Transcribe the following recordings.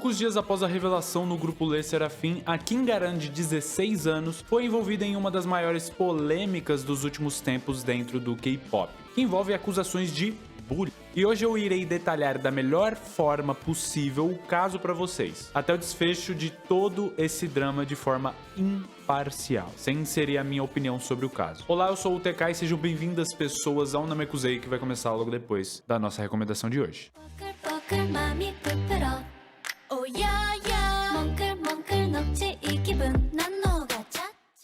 Poucos dias após a revelação no grupo LE SSERAFIM, a Kim Garan, de 16 anos, foi envolvida em uma das maiores polêmicas dos últimos tempos dentro do K-pop, que envolve acusações de bullying. E hoje eu irei detalhar da melhor forma possível o caso para vocês, até o desfecho de todo esse drama de forma imparcial, sem inserir a minha opinião sobre o caso. Olá, eu sou o TK e sejam bem-vindas pessoas ao Namekusei, que vai começar logo depois da nossa recomendação de hoje.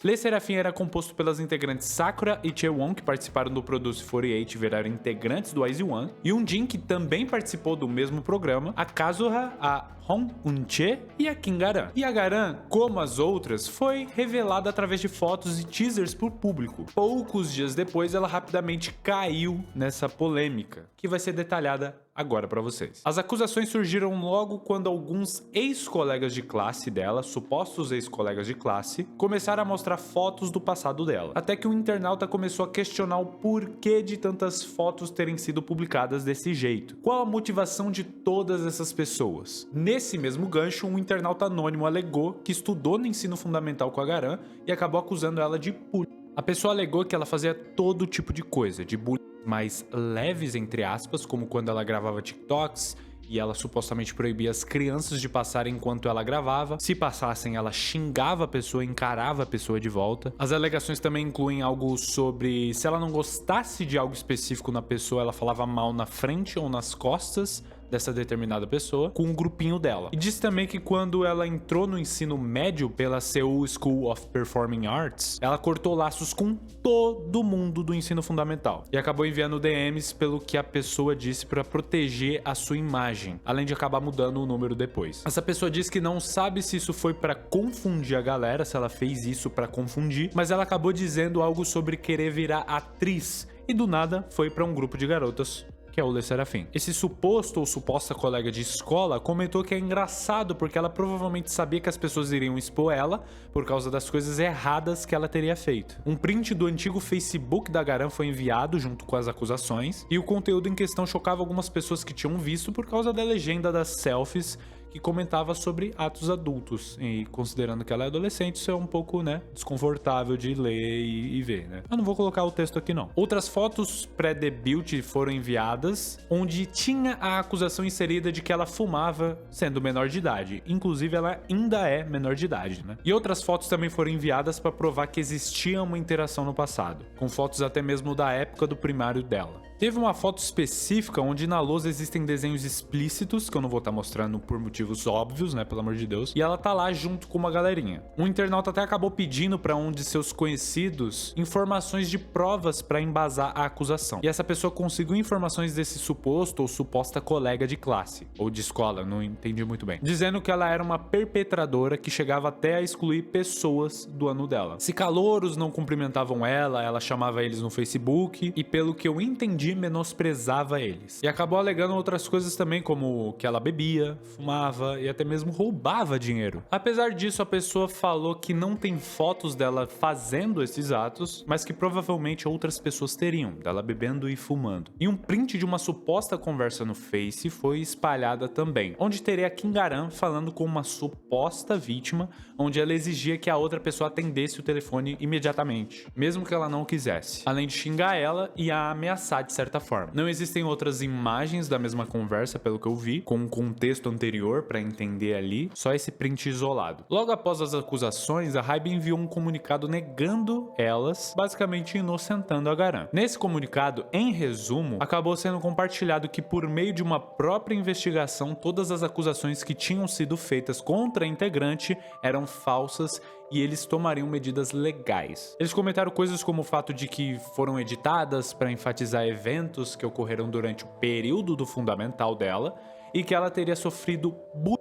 LE SSERAFIM era composto pelas integrantes Sakura e Chaewon, que participaram do Produce 48 e viraram integrantes do IZ*ONE, e Jin, que também participou do mesmo programa, a Kazuha, a Hong Eun-chae e a Kim Garan. E a Garan, como as outras, foi revelada através de fotos e teasers por público. Poucos dias depois, ela rapidamente caiu nessa polêmica, que vai ser detalhada agora pra vocês. As acusações surgiram logo quando alguns ex-colegas de classe dela, supostos ex-colegas de classe, começaram a mostrar fotos do passado dela. Até que um internauta começou a questionar o porquê de tantas fotos terem sido publicadas desse jeito. Qual a motivação de todas essas pessoas? Nesse mesmo gancho, um internauta anônimo alegou que estudou no ensino fundamental com a Garan e acabou acusando ela de bullying. A pessoa alegou que ela fazia todo tipo de coisa, de bullying mais leves, entre aspas, como quando ela gravava TikToks e ela supostamente proibia as crianças de passarem enquanto ela gravava. Se passassem, ela xingava a pessoa, encarava a pessoa de volta. As alegações também incluem algo sobre se ela não gostasse de algo específico na pessoa, ela falava mal na frente ou nas costas dessa determinada pessoa, com um grupinho dela. E diz também que quando ela entrou no ensino médio pela Seoul School of Performing Arts, ela cortou laços com todo mundo do ensino fundamental e acabou enviando DMs pelo que a pessoa disse para proteger a sua imagem, além de acabar mudando o número depois. Essa pessoa diz que não sabe se isso foi para confundir a galera, se ela fez isso para confundir, mas ela acabou dizendo algo sobre querer virar atriz e do nada foi para um grupo de garotas, que é o LE SSERAFIM. Esse suposto ou suposta colega de escola comentou que é engraçado porque ela provavelmente sabia que as pessoas iriam expor ela por causa das coisas erradas que ela teria feito. Um print do antigo Facebook da Garan foi enviado junto com as acusações e o conteúdo em questão chocava algumas pessoas que tinham visto por causa da legenda das selfies que comentava sobre atos adultos, e considerando que ela é adolescente, isso é um pouco, né, desconfortável de ler e ver, né. Eu não vou colocar o texto aqui não. Outras fotos pré-debut foram enviadas, onde tinha a acusação inserida de que ela fumava sendo menor de idade, inclusive ela ainda é menor de idade, né. E outras fotos também foram enviadas para provar que existia uma interação no passado, com fotos até mesmo da época do primário dela. Teve uma foto específica onde na lousa existem desenhos explícitos, que eu não vou estar mostrando por motivos óbvios, né, pelo amor de Deus, e ela tá lá junto com uma galerinha. Um internauta até acabou pedindo para um de seus conhecidos informações de provas para embasar a acusação. E essa pessoa conseguiu informações desse suposto ou suposta colega de classe, ou de escola, não entendi muito bem, dizendo que ela era uma perpetradora que chegava até a excluir pessoas do ano dela. Se calouros não cumprimentavam ela, ela chamava eles no Facebook, e pelo que eu entendi, menosprezava eles. E acabou alegando outras coisas também, como que ela bebia, fumava e até mesmo roubava dinheiro. Apesar disso, a pessoa falou que não tem fotos dela fazendo esses atos, mas que provavelmente outras pessoas teriam, dela bebendo e fumando. E um print de uma suposta conversa no Face foi espalhada também, onde teria a Kim Garan falando com uma suposta vítima, onde ela exigia que a outra pessoa atendesse o telefone imediatamente, mesmo que ela não quisesse, além de xingar ela e a ameaçar de certa forma. Não existem outras imagens da mesma conversa, pelo que eu vi, com um contexto anterior para entender ali, só esse print isolado. Logo após as acusações, a Hybe enviou um comunicado negando elas, basicamente inocentando a Garan. Nesse comunicado, em resumo, acabou sendo compartilhado que por meio de uma própria investigação, todas as acusações que tinham sido feitas contra a integrante eram falsas e eles tomariam medidas legais. Eles comentaram coisas como o fato de que foram editadas para enfatizar eventos que ocorreram durante o período do fundamental dela e que ela teria sofrido bullying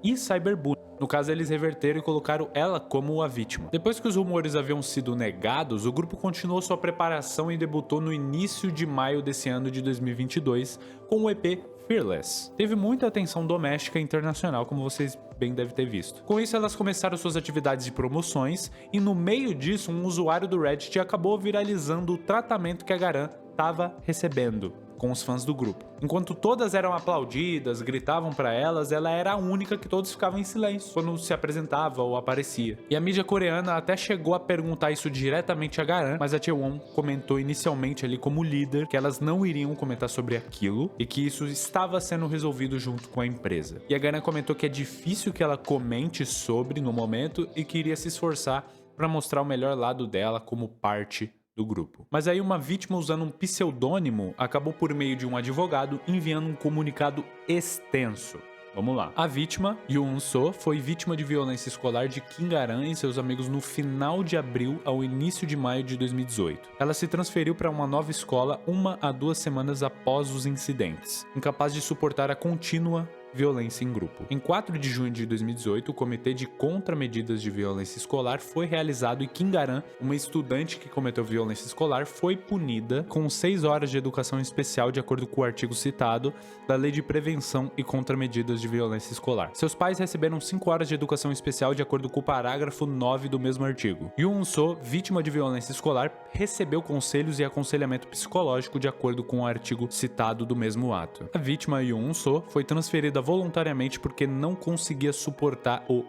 e cyberbullying. No caso, eles reverteram e colocaram ela como a vítima. Depois que os rumores haviam sido negados, o grupo continuou sua preparação e debutou no início de maio desse ano de 2022 com o EP Fearless. Teve muita atenção doméstica e internacional, como vocês bem devem ter visto. Com isso, elas começaram suas atividades de promoções e no meio disso, um usuário do Reddit acabou viralizando o tratamento que a Garan estava recebendo com os fãs do grupo. Enquanto todas eram aplaudidas, gritavam pra elas, ela era a única que todos ficavam em silêncio quando se apresentava ou aparecia. E a mídia coreana até chegou a perguntar isso diretamente a Garan, mas a Chaewon comentou inicialmente ali como líder que elas não iriam comentar sobre aquilo e que isso estava sendo resolvido junto com a empresa. E a Garan comentou que é difícil que ela comente sobre no momento e que iria se esforçar para mostrar o melhor lado dela como parte do grupo. Mas aí uma vítima usando um pseudônimo acabou por meio de um advogado enviando um comunicado extenso. Vamos lá. A vítima, Yoon-soo, foi vítima de violência escolar de Kim Garan e seus amigos no final de abril ao início de maio de 2018. Ela se transferiu para uma nova escola 1 a 2 semanas após os incidentes, incapaz de suportar a contínua violência em grupo. Em 4 de junho de 2018, o Comitê de Contramedidas de Violência Escolar foi realizado e Kim Garan, uma estudante que cometeu violência escolar, foi punida com 6 horas de educação especial de acordo com o artigo citado da Lei de Prevenção e Contramedidas de Violência Escolar. Seus pais receberam 5 horas de educação especial de acordo com o parágrafo 9 do mesmo artigo. Yoon-soo, vítima de violência escolar, recebeu conselhos e aconselhamento psicológico de acordo com o artigo citado do mesmo ato. A vítima Yoon-soo foi transferida voluntariamente porque não conseguia suportar o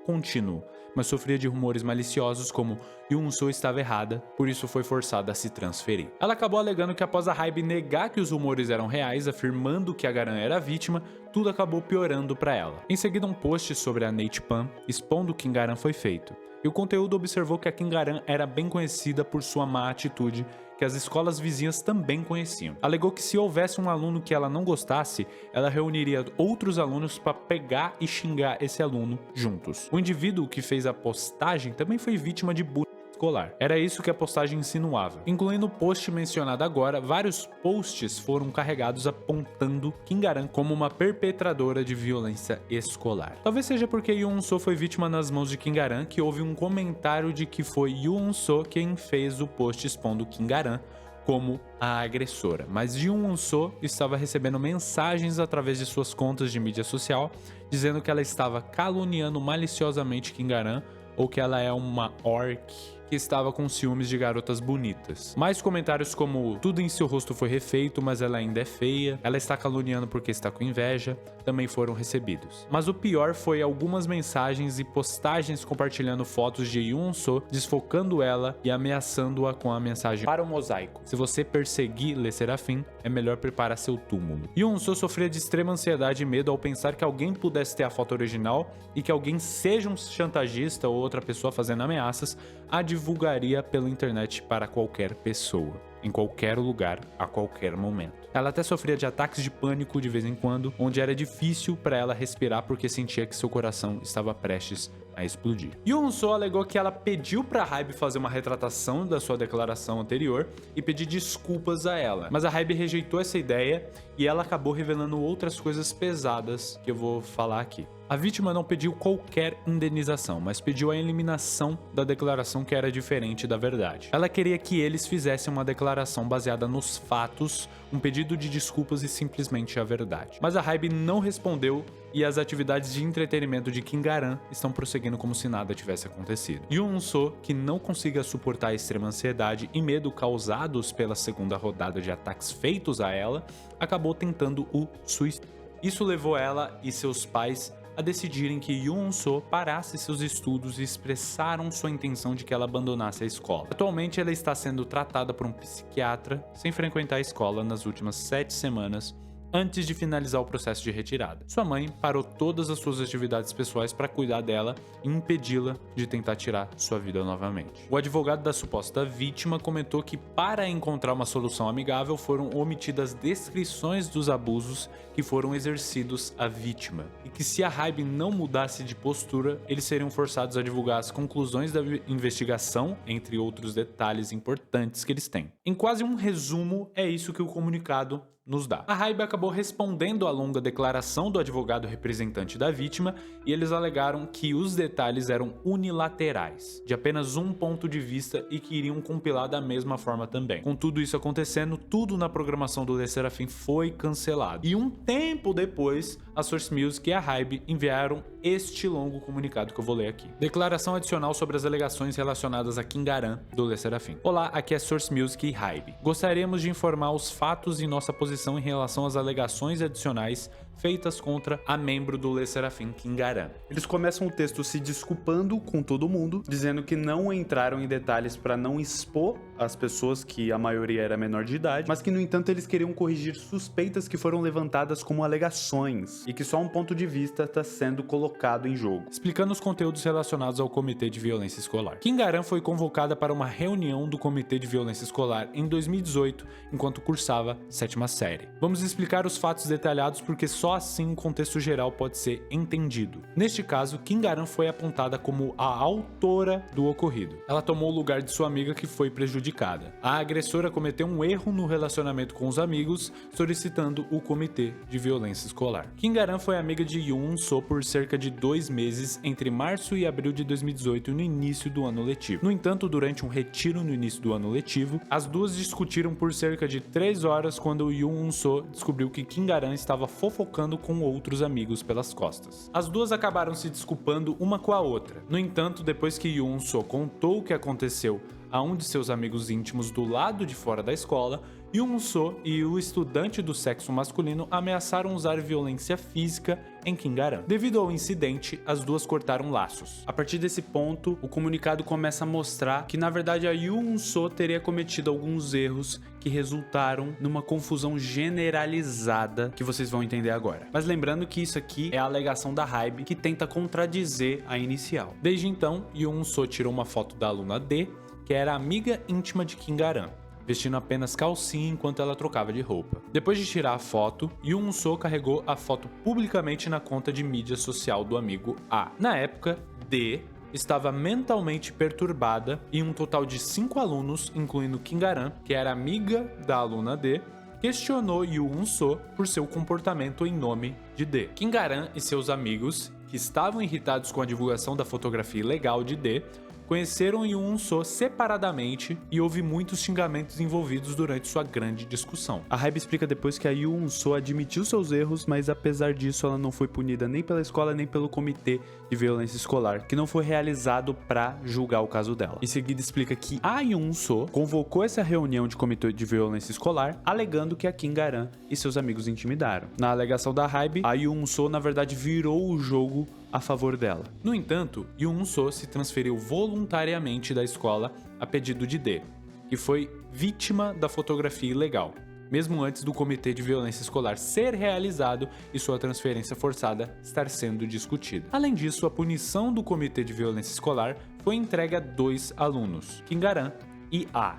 contínuo, mas sofria de rumores maliciosos como Yoon-soo estava errada, por isso foi forçada a se transferir. Ela acabou alegando que após a Hybe negar que os rumores eram reais, afirmando que a Garan era a vítima, tudo acabou piorando para ela. Em seguida, um post sobre a Nate Pan expondo que Garan foi feito. E o conteúdo observou que a Kim Garan era bem conhecida por sua má atitude, que as escolas vizinhas também conheciam. Alegou que se houvesse um aluno que ela não gostasse, ela reuniria outros alunos para pegar e xingar esse aluno juntos. O indivíduo que fez a postagem também foi vítima de bullying escolar. Era isso que a postagem insinuava. Incluindo o post mencionado agora, vários posts foram carregados apontando Kim Garan como uma perpetradora de violência escolar. Talvez seja porque Yoon-soo foi vítima nas mãos de Kim Garan que houve um comentário de que foi Yoon-soo quem fez o post expondo Kim Garan como a agressora, mas Yoon-soo estava recebendo mensagens através de suas contas de mídia social dizendo que ela estava caluniando maliciosamente Kim Garan ou que ela é uma orc que estava com ciúmes de garotas bonitas. Mais comentários como tudo em seu rosto foi refeito, mas ela ainda é feia, ela está caluniando porque está com inveja, também foram recebidos. Mas o pior foi algumas mensagens e postagens compartilhando fotos de Yoon-soo, desfocando ela e ameaçando-a com a mensagem para o mosaico: se você perseguir Le Serafim, é melhor preparar seu túmulo. Yoon-soo sofria de extrema ansiedade e medo ao pensar que alguém pudesse ter a foto original e que alguém, seja um chantagista ou outra pessoa fazendo ameaças, a divulgaria pela internet para qualquer pessoa, em qualquer lugar, a qualquer momento. Ela até sofria de ataques de pânico de vez em quando, onde era difícil para ela respirar porque sentia que seu coração estava prestes a explodir. Yoon-soo alegou que ela pediu para a Hybe fazer uma retratação da sua declaração anterior e pedir desculpas a ela, mas a Hybe rejeitou essa ideia e ela acabou revelando outras coisas pesadas que eu vou falar aqui. A vítima não pediu qualquer indenização, mas pediu a eliminação da declaração que era diferente da verdade. Ela queria que eles fizessem uma declaração baseada nos fatos, um pedido de desculpas e simplesmente a verdade. Mas a Hybe não respondeu e as atividades de entretenimento de Kim Garan estão prosseguindo como se nada tivesse acontecido. Yoon-soo, que não consiga suportar a extrema ansiedade e medo causados pela segunda rodada de ataques feitos a ela, acabou tentando o suicídio. Isso levou ela e seus pais a decidirem que Yoon-soo parasse seus estudos e expressaram sua intenção de que ela abandonasse a escola. Atualmente ela está sendo tratada por um psiquiatra sem frequentar a escola nas últimas 7 semanas, antes de finalizar o processo de retirada. Sua mãe parou todas as suas atividades pessoais para cuidar dela e impedi-la de tentar tirar sua vida novamente. O advogado da suposta vítima comentou que para encontrar uma solução amigável foram omitidas descrições dos abusos que foram exercidos à vítima e que se a Hybe não mudasse de postura, eles seriam forçados a divulgar as conclusões da investigação, entre outros detalhes importantes que eles têm. Em quase um resumo, é isso que o comunicado nos dá. A Hybe acabou respondendo à longa declaração do advogado representante da vítima e eles alegaram que os detalhes eram unilaterais, de apenas um ponto de vista e que iriam compilar da mesma forma também. Com tudo isso acontecendo, tudo na programação do Le Serafim foi cancelado. E um tempo depois, a Source Music e a Hybe enviaram este longo comunicado que eu vou ler aqui. Declaração adicional sobre as alegações relacionadas a Kim Garan do Le Serafim. Olá, aqui é Source Music e Hybe. Gostaríamos de informar os fatos e nossa posição posição em relação às alegações adicionais feitas contra a membro do Le Sserafim Kingaran. Eles começam o texto se desculpando com todo mundo, dizendo que não entraram em detalhes para não expor as pessoas, que a maioria era menor de idade, mas que, no entanto, eles queriam corrigir suspeitas que foram levantadas como alegações e que só um ponto de vista está sendo colocado em jogo. Explicando os conteúdos relacionados ao Comitê de Violência Escolar. Kingaran foi convocada para uma reunião do Comitê de Violência Escolar em 2018, enquanto cursava 7ª série. Vamos explicar os fatos detalhados porque só assim o contexto geral pode ser entendido. Neste caso, Kingaran foi apontada como a autora do ocorrido. Ela tomou o lugar de sua amiga que foi prejudicada. A agressora cometeu um erro no relacionamento com os amigos, solicitando o Comitê de Violência Escolar. Kingaran foi amiga de Yoon So por cerca de 2 meses entre março e abril de 2018, no início do ano letivo. No entanto, durante um retiro no início do ano letivo, as duas discutiram por cerca de 3 horas quando Yoon So descobriu que Kingaran estava fofocando com outros amigos pelas costas. As duas acabaram se desculpando uma com a outra. No entanto, depois que Yoon So contou o que aconteceu a um de seus amigos íntimos do lado de fora da escola, Yoon So e o estudante do sexo masculino ameaçaram usar violência física em Kingaran. Devido ao incidente, as duas cortaram laços. A partir desse ponto, o comunicado começa a mostrar que, na verdade, a Yoon So teria cometido alguns erros que resultaram numa confusão generalizada que vocês vão entender agora. Mas lembrando que isso aqui é a alegação da Hybe que tenta contradizer a inicial. Desde então, Yoon So tirou uma foto da aluna D, que era amiga íntima de Kingaran, vestindo apenas calcinha enquanto ela trocava de roupa. Depois de tirar a foto, Yoon So carregou a foto publicamente na conta de mídia social do amigo A. Na época, D estava mentalmente perturbada e um total de 5 alunos, incluindo Kingaran, que era amiga da aluna D, questionou Yoon So por seu comportamento em nome de D. Kingaran e seus amigos, que estavam irritados com a divulgação da fotografia ilegal de D, conheceram Yoon So separadamente e houve muitos xingamentos envolvidos durante sua grande discussão. A Hybe explica depois que a Yoon So admitiu seus erros, mas apesar disso ela não foi punida nem pela escola nem pelo Comitê de Violência Escolar, que não foi realizado para julgar o caso dela. Em seguida explica que a Yoon So convocou essa reunião de Comitê de Violência Escolar, alegando que a Kingaran e seus amigos intimidaram. Na alegação da Hybe, a Yoon So na verdade virou o jogo a favor dela. No entanto, Yoon So se transferiu voluntariamente da escola a pedido de D, que foi vítima da fotografia ilegal, mesmo antes do Comitê de Violência Escolar ser realizado e sua transferência forçada estar sendo discutida. Além disso, a punição do Comitê de Violência Escolar foi entregue a 2 alunos, Kingaran e A,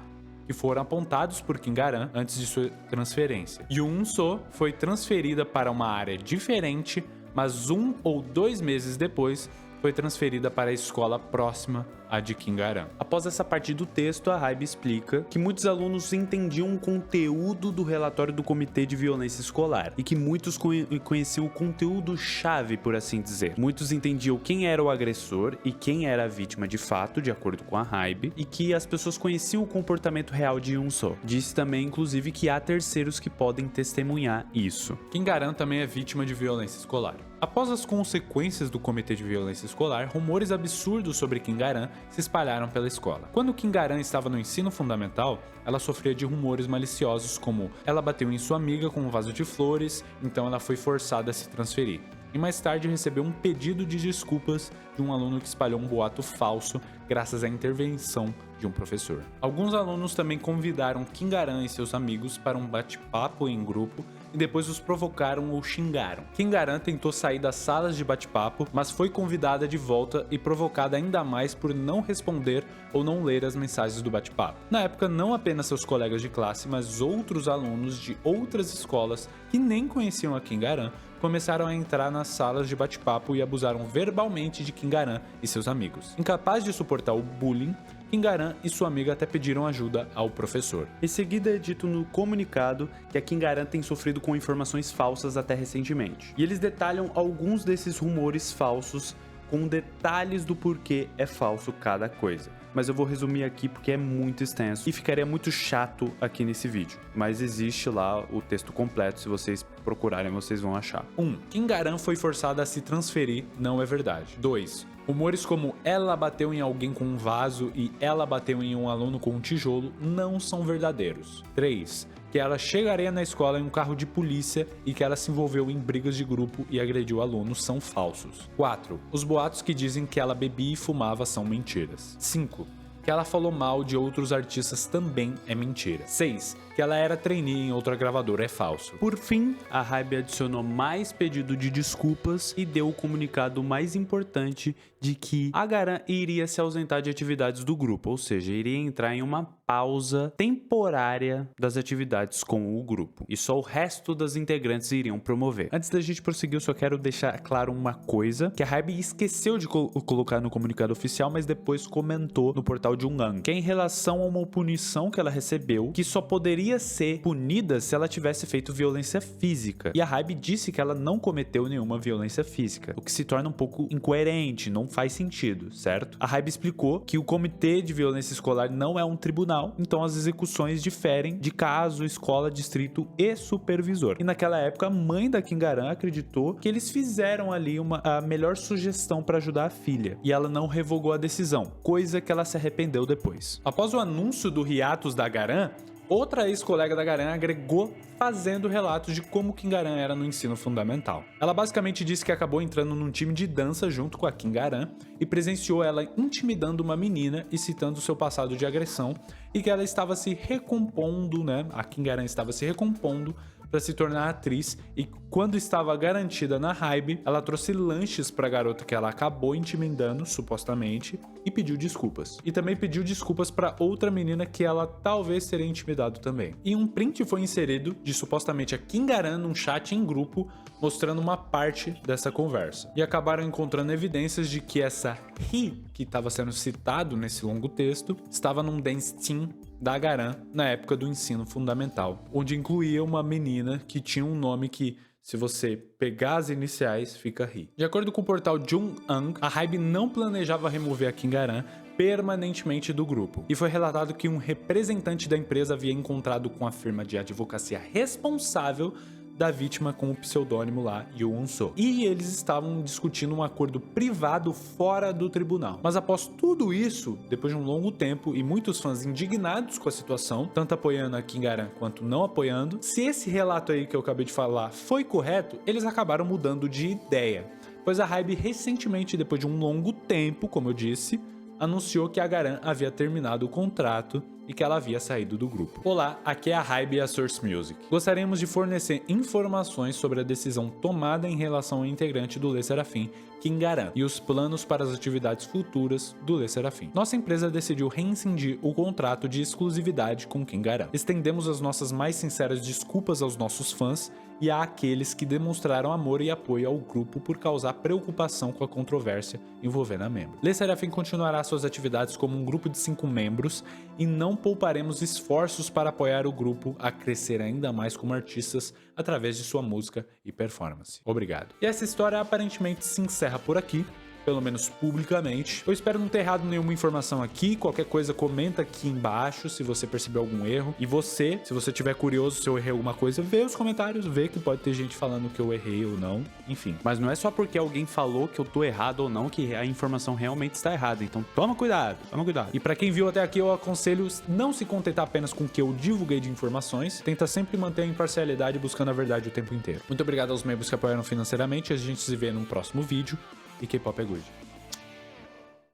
que foram apontados por Kingaran antes de sua transferência. Yoon So foi transferida para uma área diferente, mas 1 ou 2 meses depois foi transferida para a escola próxima à de Kingaran. Após essa parte do texto, a Hybe explica que muitos alunos entendiam o conteúdo do relatório do Comitê de Violência Escolar e que muitos conheciam o conteúdo-chave, por assim dizer. Muitos entendiam quem era o agressor e quem era a vítima de fato, de acordo com a Hybe, e que as pessoas conheciam o comportamento real de Yoon So. Disse também, inclusive, que há terceiros que podem testemunhar isso. Kingaran também é vítima de violência escolar. Após as consequências do Comitê de Violência Escolar, rumores absurdos sobre Kingaran se espalharam pela escola. Quando Kingaran estava no ensino fundamental, ela sofria de rumores maliciosos como ela bateu em sua amiga com um vaso de flores, então ela foi forçada a se transferir. E mais tarde recebeu um pedido de desculpas de um aluno que espalhou um boato falso graças à intervenção de um professor. Alguns alunos também convidaram Kingaran e seus amigos para um bate-papo em grupo e depois os provocaram ou xingaram. Kingaran tentou sair das salas de bate-papo, mas foi convidada de volta e provocada ainda mais por não responder ou não ler as mensagens do bate-papo. Na época, não apenas seus colegas de classe, mas outros alunos de outras escolas que nem conheciam a Kingaran começaram a entrar nas salas de bate-papo e abusaram verbalmente de Kingaran e seus amigos. Incapaz de suportar o bullying, Kingaran e sua amiga até pediram ajuda ao professor. Em seguida é dito no comunicado que a Kingaran tem sofrido com informações falsas até recentemente. E eles detalham alguns desses rumores falsos com detalhes do porquê é falso cada coisa. mas eu vou resumir aqui porque é muito extenso e ficaria muito chato aqui nesse vídeo. Mas existe lá o texto completo, se vocês procurarem vocês vão achar. 1. Kim Garan foi forçada a se transferir, não é verdade. 2. Rumores como ela bateu em alguém com um vaso e ela bateu em um aluno com um tijolo não são verdadeiros. 3. Que ela chegaria na escola em um carro de polícia e que ela se envolveu em brigas de grupo e agrediu alunos são falsos. 4. Os boatos que dizem que ela bebia e fumava são mentiras. 5. Que ela falou mal de outros artistas também é mentira. 6. Que ela era trainee em outra gravadora é falso. Por fim, a Hybe adicionou mais pedido de desculpas e deu o comunicado mais importante de que a Garan iria se ausentar de atividades do grupo, ou seja, iria entrar em uma pausa temporária das atividades com o grupo, e só o resto das integrantes iriam promover. Antes da gente prosseguir, eu só quero deixar claro uma coisa, que a Hybe esqueceu de colocar no comunicado oficial, mas depois comentou no portal de Jongwon, que é em relação a uma punição que ela recebeu, que só poderia ser punida se ela tivesse feito violência física. E a Hybe disse que ela não cometeu nenhuma violência física, o que se torna um pouco incoerente, não faz sentido, certo? A Hybe explicou que o Comitê de Violência Escolar não é um tribunal, então as execuções diferem de caso, escola, distrito e supervisor. E naquela época, a mãe da Kim Garan acreditou que eles fizeram ali a melhor sugestão para ajudar a filha, e ela não revogou a decisão, coisa que ela se arrependeu depois. Após o anúncio do hiatus da Garan, outra ex-colega da Garan agregou fazendo relatos de como Kim Garan era no ensino fundamental. Ela basicamente disse que acabou entrando num time de dança junto com a Kim Garan e presenciou ela intimidando uma menina e citando seu passado de agressão, e que ela estava se recompondo, né? A Kim Garan estava se recompondo para se tornar atriz, e quando estava garantida na Hybe, ela trouxe lanches para a garota que ela acabou intimidando, supostamente, e pediu desculpas. E também pediu desculpas para outra menina que ela talvez teria intimidado também. E um print foi inserido de supostamente a Kim Garan num chat em grupo, mostrando uma parte dessa conversa. E acabaram encontrando evidências de que essa Ri, que estava sendo citado nesse longo texto, estava num dance team da Garan na época do ensino fundamental, onde incluía uma menina que tinha um nome que, se você pegar as iniciais, fica Ri. De acordo com o portal Jongwon, a Hybe não planejava remover a Kim Garan permanentemente do grupo, e foi relatado que um representante da empresa havia encontrado com a firma de advocacia responsável da vítima com o pseudônimo lá, Yoon-soo. E eles estavam discutindo um acordo privado fora do tribunal. Mas após tudo isso, depois de um longo tempo e muitos fãs indignados com a situação, tanto apoiando a Kim Garan quanto não apoiando, se esse relato aí que eu acabei de falar foi correto, eles acabaram mudando de ideia. Pois a Hybe recentemente, depois de um longo tempo, como eu disse, anunciou que a Garan havia terminado o contrato e que ela havia saído do grupo. Olá, aqui é a Hybe e a Source Music. Gostaríamos de fornecer informações sobre a decisão tomada em relação ao integrante do LE SSERAFIM, Kim Garan, e os planos para as atividades futuras do LE SSERAFIM. Nossa empresa decidiu rescindir o contrato de exclusividade com Kim Garan. Estendemos as nossas mais sinceras desculpas aos nossos fãs e àqueles que demonstraram amor e apoio ao grupo por causar preocupação com a controvérsia envolvendo a membro. LE SSERAFIM continuará suas atividades como um grupo de 5 membros e não pouparemos esforços para apoiar o grupo a crescer ainda mais como artistas através de sua música e performance. Obrigado. E essa história aparentemente se encerra por aqui, pelo menos publicamente. Eu espero não ter errado nenhuma informação aqui. Qualquer coisa, comenta aqui embaixo se você percebeu algum erro. E você, se você tiver curioso se eu errei alguma coisa, vê os comentários, vê que pode ter gente falando que eu errei ou não, enfim. Mas não é só porque alguém falou que eu tô errado ou não que a informação realmente está errada, então toma cuidado, toma cuidado. E pra quem viu até aqui, eu aconselho não se contentar apenas com o que eu divulguei de informações, tenta sempre manter a imparcialidade buscando a verdade o tempo inteiro. Muito obrigado aos membros que apoiaram financeiramente, a gente se vê num próximo vídeo. E K-pop é good.